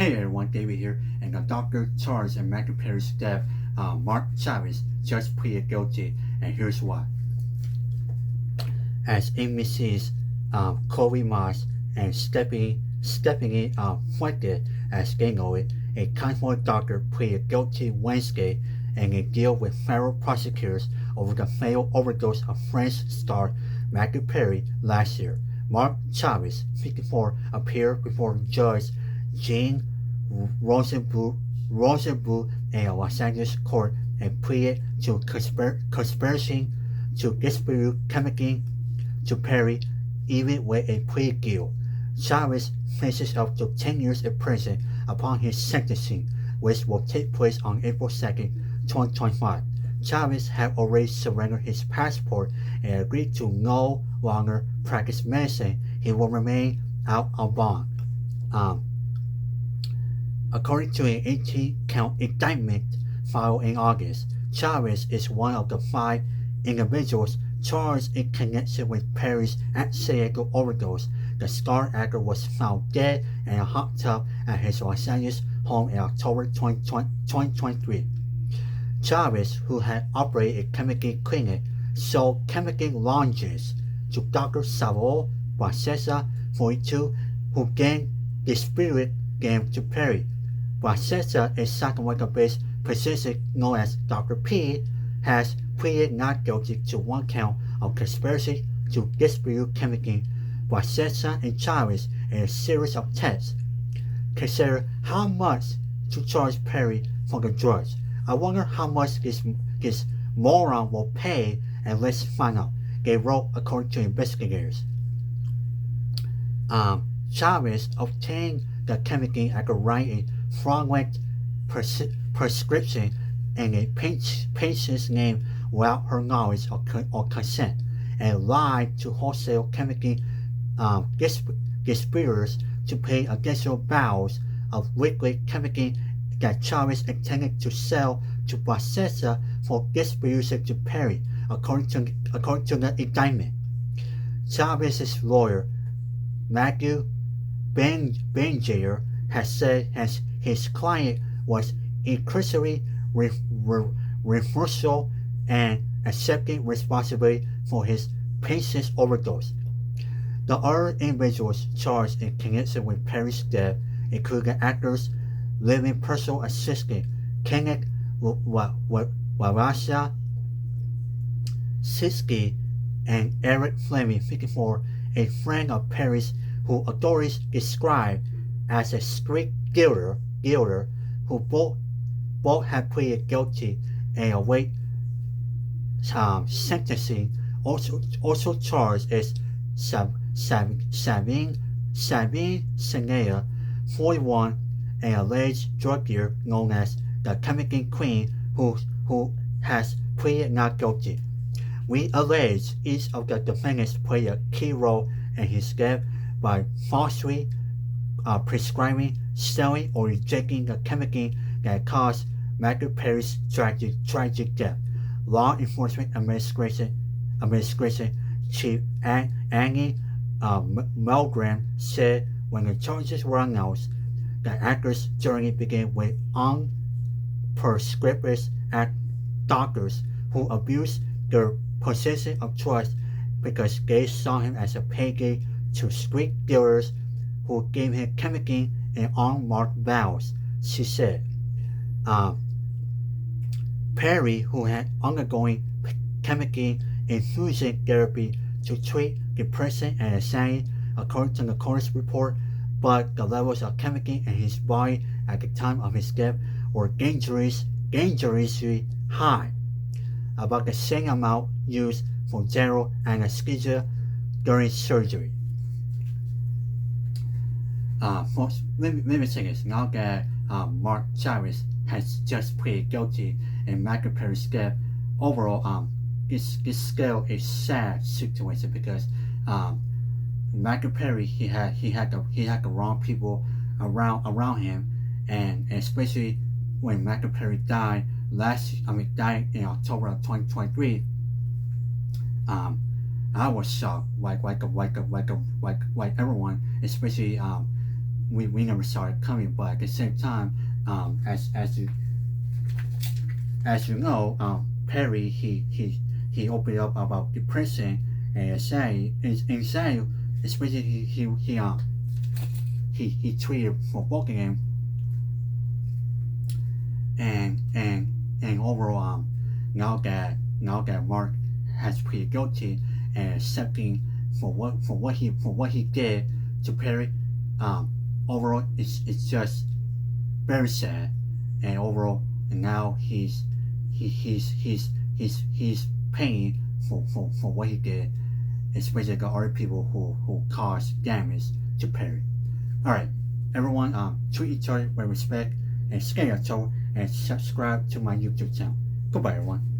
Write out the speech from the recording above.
Hey everyone, David here, and the doctor charged in Matthew Perry's death, Mark Chavez, just pleaded guilty, and here's why. As NBC's Chloe Moss and Stephanie Fuentes as Gangoy, a California doctor pleaded guilty Wednesday in a deal with federal prosecutors over the fatal overdose of French star Matthew Perry last year. Mark Chavez, 54, appeared before Judge Jean Rosenbluth in a Los Angeles court and pleaded to conspiracy to distribute chemically to Perry, even with a plea deal. Chavez faces up to 10 years in prison upon his sentencing, which will take place on April 2nd, 2025. Chavez had already surrendered his passport and agreed to no longer practice medicine. He will remain out on bond. According to an 18-count indictment filed in August, Chavez is one of the 5 individuals charged in connection with Perry's accidental overdose. The star actor was found dead in a hot tub at his Los Angeles home in October 2023. Chavez, who had operated a chemical clinic, sold chemical lozenges to Dr. Salvador Barcesa, 42, who then distributed them to Perry. Barcesa, a Sacramento-based physician known as Dr. P, has pleaded not guilty to 1 count of conspiracy to distribute chemical. Barcesa and Chavez in a series of tests consider how much to charge Perry for the drugs. I wonder how much this moron will pay, and let's find out, they wrote according to investigators. Chavez obtained the chemical after writing a fraudulent prescription in a patient's name without her knowledge or consent, and lied to wholesale chemical distributors to pay additional barrels of liquid chemical that Chavez intended to sell to Barcesa for distribution to Perry, according to the indictment. Chavez's lawyer, Matthew Benjayer, has said his client was increasingly remorseful and accepting responsibility for his patient's overdose. The other individuals charged in connection with Perry's death include the actor's living personal assistant, Kenneth Warasha Siski, and Eric Fleming, 54, a friend of Perry's who authorities described as a street dealer who both had pleaded guilty and await sentencing. Also charged is Sabine Senea, 41, an alleged drug dealer known as the Chemical Queen, who has pleaded not guilty. We allege each of the defendants played a key role in his death by falsely prescribing, selling, or rejecting the chemical that caused Matthew Perry's tragic death. Law Enforcement Administration Chief Annie Milgram said when the charges were announced, the actor's journey began with unprescriptive doctors who abused their position of trust because they saw him as a payday to street dealers who gave him chemical in unmarked vials, she said. Perry, who had undergone chemical infusion therapy to treat depression and anxiety, according to the coroner's report, but the levels of chemical in his body at the time of his death were dangerously high, about the same amount used for general anesthesia during surgery. Let me say this. Now that Mark Chavez has just pleaded guilty in Matthew Perry's death, overall, this still a sad situation because Matthew Perry he had the wrong people around him, and especially when Matthew Perry died died in October of 2023. I was shocked, like everyone, especially we never saw it coming. But at the same time, as you know, Perry he opened up about depression and anxiety, especially he tweeted for booking him, and overall, now that Mark has pleaded guilty and accepting for what he did to Perry, overall it's just very sad, and overall, and now he's paying for what he did, especially the other people who caused damage to Perry. All right, everyone, treat each other with respect and stay at home and subscribe to my YouTube channel. Goodbye, everyone.